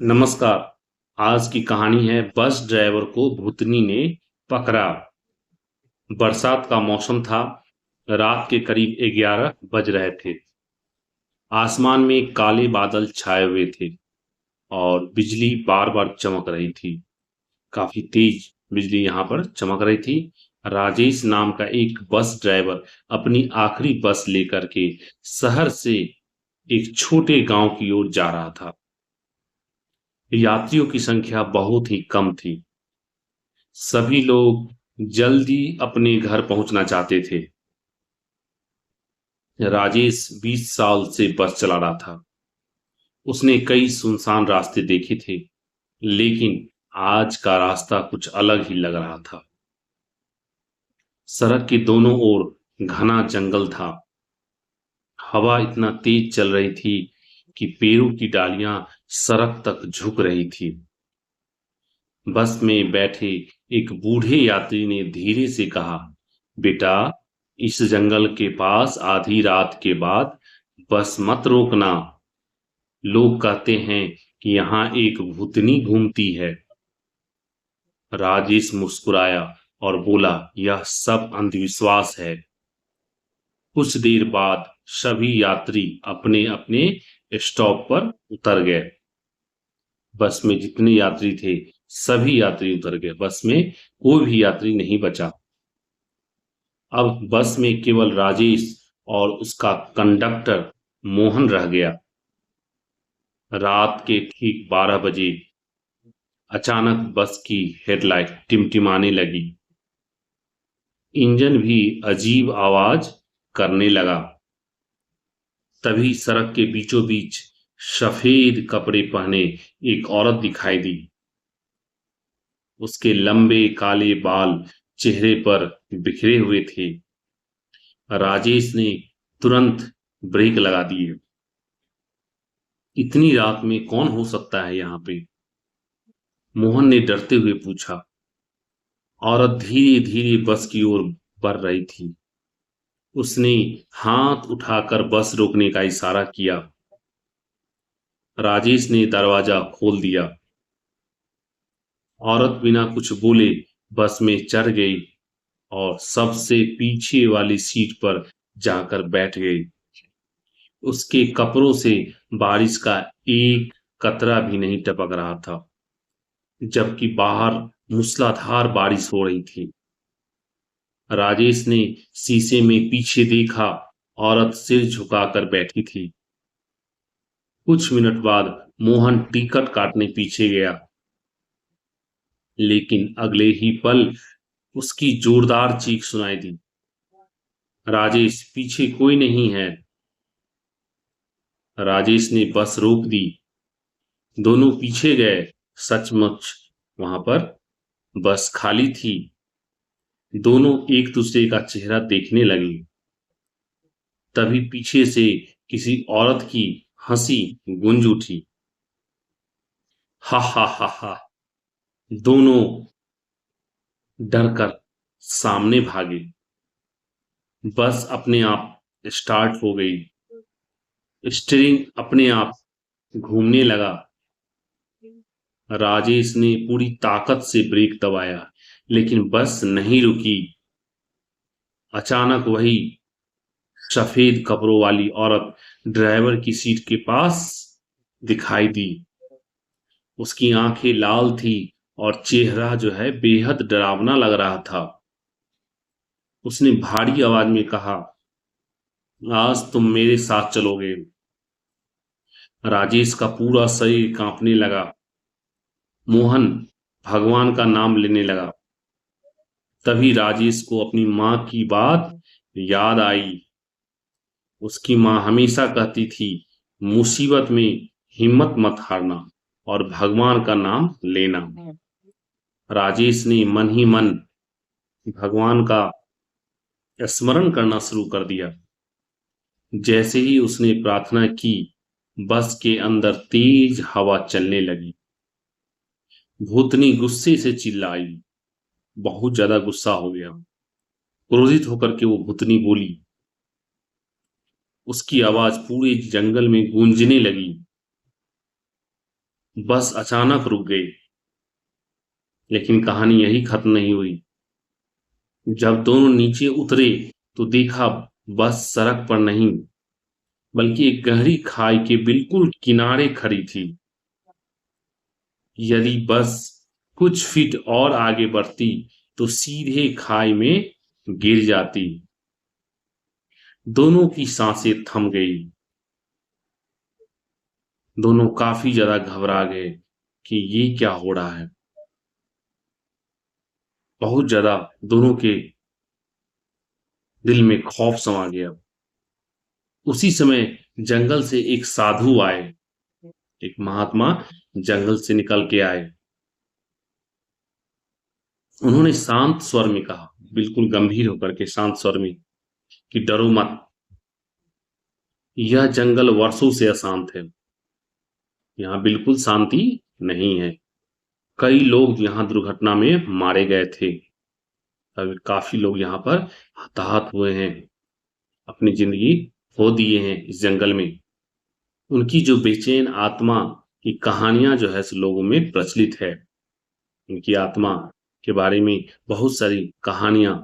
नमस्कार। आज की कहानी है बस ड्राइवर को भूतनी ने पकड़ा। बरसात का मौसम था। रात के करीब 11 बज रहे थे। आसमान में काले बादल छाए हुए थे और बिजली बार बार चमक रही थी। काफी तेज बिजली यहाँ पर चमक रही थी। राजेश नाम का एक बस ड्राइवर अपनी आखिरी बस लेकर के शहर से एक छोटे गांव की ओर जा रहा था। यात्रियों की संख्या बहुत ही कम थी। सभी लोग जल्दी अपने घर पहुंचना चाहते थे। राजेश 20 साल से बस चला रहा था। उसने कई सुनसान रास्ते देखे थे, लेकिन आज का रास्ता कुछ अलग ही लग रहा था। सड़क के दोनों ओर घना जंगल था। हवा इतना तेज चल रही थी कि पेड़ों की डालियां सड़क तक झुक रही थी। बस में बैठे एक बूढ़े यात्री ने धीरे से कहा, बेटा, इस जंगल के पास आधी रात के बाद बस मत रोकना। लोग कहते हैं कि यहाँ एक भूतनी घूमती है। राजेश मुस्कुराया और बोला, यह सब अंधविश्वास है। कुछ देर बाद सभी यात्री अपने अपने स्टॉप पर उतर गए। बस में जितने यात्री थे सभी यात्री उतर गए। बस में कोई भी यात्री नहीं बचा। अब बस में केवल राजेश और उसका कंडक्टर मोहन रह गया। रात के ठीक 12 बजे अचानक बस की हेडलाइट टिमटिमाने लगी। इंजन भी अजीब आवाज करने लगा। तभी सड़क के बीचों बीच सफेद कपड़े पहने एक औरत दिखाई दी। उसके लंबे काले बाल चेहरे पर बिखरे हुए थे। राजेश ने तुरंत ब्रेक लगा दिए। इतनी रात में कौन हो सकता है यहाँ पे? मोहन ने डरते हुए पूछा। औरत धीरे धीरे बस की ओर बढ़ रही थी। उसने हाथ उठाकर बस रोकने का इशारा किया। राजेश ने दरवाजा खोल दिया। औरत बिना कुछ बोले बस में चढ़ गई और सबसे पीछे वाली सीट पर जाकर बैठ गई। उसके कपड़ों से बारिश का एक कतरा भी नहीं टपक रहा था, जबकि बाहर मूसलाधार बारिश हो रही थी। राजेश ने शीशे में पीछे देखा। औरत सिर झुकाकर बैठी थी। कुछ मिनट बाद मोहन टिकट काटने पीछे गया, लेकिन अगले ही पल उसकी जोरदार चीख सुनाई दी, राजेश, पीछे कोई नहीं है। राजेश ने बस रोक दी। दोनों पीछे गए। सचमुच वहां पर बस खाली थी। दोनों एक दूसरे का चेहरा देखने लगे। तभी पीछे से किसी औरत की हंसी गूंज उठी। हा हा हा हा। दोनों डरकर सामने भागे। बस अपने आप स्टार्ट हो गई। स्टीयरिंग अपने आप घूमने लगा। राजेश ने पूरी ताकत से ब्रेक दबाया, लेकिन बस नहीं रुकी। अचानक वही सफेद कपड़ों वाली औरत ड्राइवर की सीट के पास दिखाई दी। उसकी आंखें लाल थी और चेहरा जो है बेहद डरावना लग रहा था। उसने भारी आवाज में कहा, आज तुम मेरे साथ चलोगे। राजेश का पूरा शरीर कांपने लगा। मोहन भगवान का नाम लेने लगा। तभी राजेश को अपनी माँ की बात याद आई। उसकी माँ हमेशा कहती थी, मुसीबत में हिम्मत मत हारना और भगवान का नाम लेना। राजेश ने मन ही मन भगवान का स्मरण करना शुरू कर दिया। जैसे ही उसने प्रार्थना की, बस के अंदर तेज हवा चलने लगी। भूतनी गुस्से से चिल्लाई। बहुत ज्यादा गुस्सा हो गया। क्रोधित होकर के वो भूतनी बोली। उसकी आवाज पूरे जंगल में गूंजने लगी। बस अचानक रुक गई। लेकिन कहानी यही खत्म नहीं हुई। जब दोनों नीचे उतरे तो देखा बस सड़क पर नहीं बल्कि एक गहरी खाई के बिल्कुल किनारे खड़ी थी। यदि बस कुछ फीट और आगे बढ़ती तो सीधे खाई में गिर जाती। दोनों की सांसें थम गई। दोनों काफी ज्यादा घबरा गए कि ये क्या हो रहा है। बहुत ज्यादा दोनों के दिल में खौफ समा गया। उसी समय जंगल से एक साधु आए। एक महात्मा जंगल से निकल के आए। उन्होंने शांत स्वर में कहा, बिल्कुल गंभीर होकर के शांत स्वर में, कि डरो मत। यह जंगल वर्षों से अशांत है। यहाँ बिल्कुल शांति नहीं है। कई लोग यहाँ दुर्घटना में मारे गए थे। अभी काफी लोग यहाँ पर हताहत हुए हैं, अपनी जिंदगी खो दिए हैं इस जंगल में। उनकी जो बेचैन आत्मा की कहानियां जो है सो लोगों में प्रचलित है। उनकी आत्मा के बारे में बहुत सारी कहानियां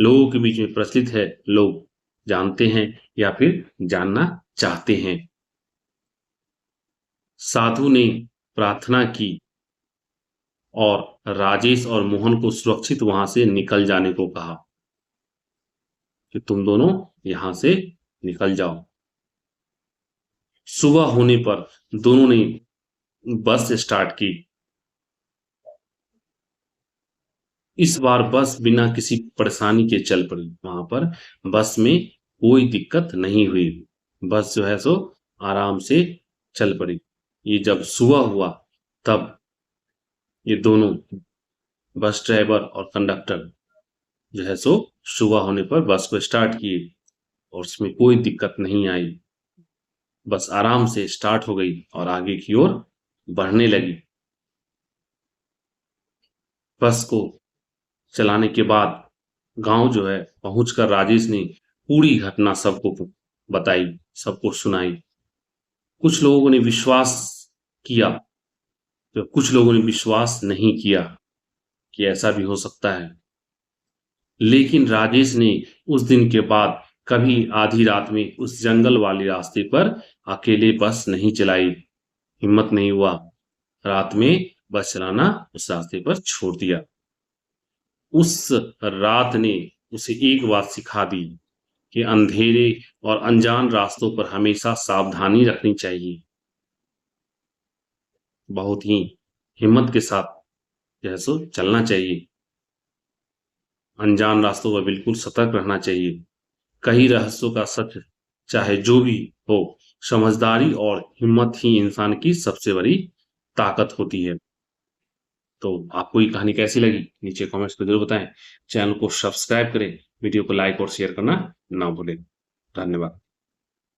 लोगों के बीच में प्रचलित है। लोग जानते हैं या फिर जानना चाहते हैं। साधु ने प्रार्थना की और राजेश और मोहन को सुरक्षित वहां से निकल जाने को कहा कि तुम दोनों यहां से निकल जाओ। सुबह होने पर दोनों ने बस स्टार्ट की। इस बार बस बिना किसी परेशानी के चल पड़ी। वहां पर बस में कोई दिक्कत नहीं हुई। बस जो है सो आराम से चल पड़ी। ये जब सुबह हुआ तब ये दोनों बस ड्राइवर और कंडक्टर जो है सो सुबह होने पर बस को स्टार्ट किए और उसमें कोई दिक्कत नहीं आई। बस आराम से स्टार्ट हो गई और आगे की ओर बढ़ने लगी। बस को चलाने के बाद गांव जो है पहुंचकर राजेश ने पूरी घटना सबको बताई, सबको सुनाई। कुछ लोगों ने विश्वास किया तो कुछ लोगों ने विश्वास नहीं किया कि ऐसा भी हो सकता है। लेकिन राजेश ने उस दिन के बाद कभी आधी रात में उस जंगल वाले रास्ते पर अकेले बस नहीं चलाई। हिम्मत नहीं हुआ। रात में बस चलाना उस रास्ते पर छोड़ दिया। उस रात ने उसे एक बात सिखा दी कि अंधेरे और अनजान रास्तों पर हमेशा सावधानी रखनी चाहिए। बहुत ही हिम्मत के साथ जो है सो चलना चाहिए। अनजान रास्तों पर बिल्कुल सतर्क रहना चाहिए। कई रहस्यों का सच चाहे जो भी हो, समझदारी और हिम्मत ही इंसान की सबसे बड़ी ताकत होती है। तो आपको ये कहानी कैसी लगी नीचे कमेंट्स में जरूर बताएं। चैनल को सब्सक्राइब करें, वीडियो को लाइक और शेयर करना ना भूलें। धन्यवाद।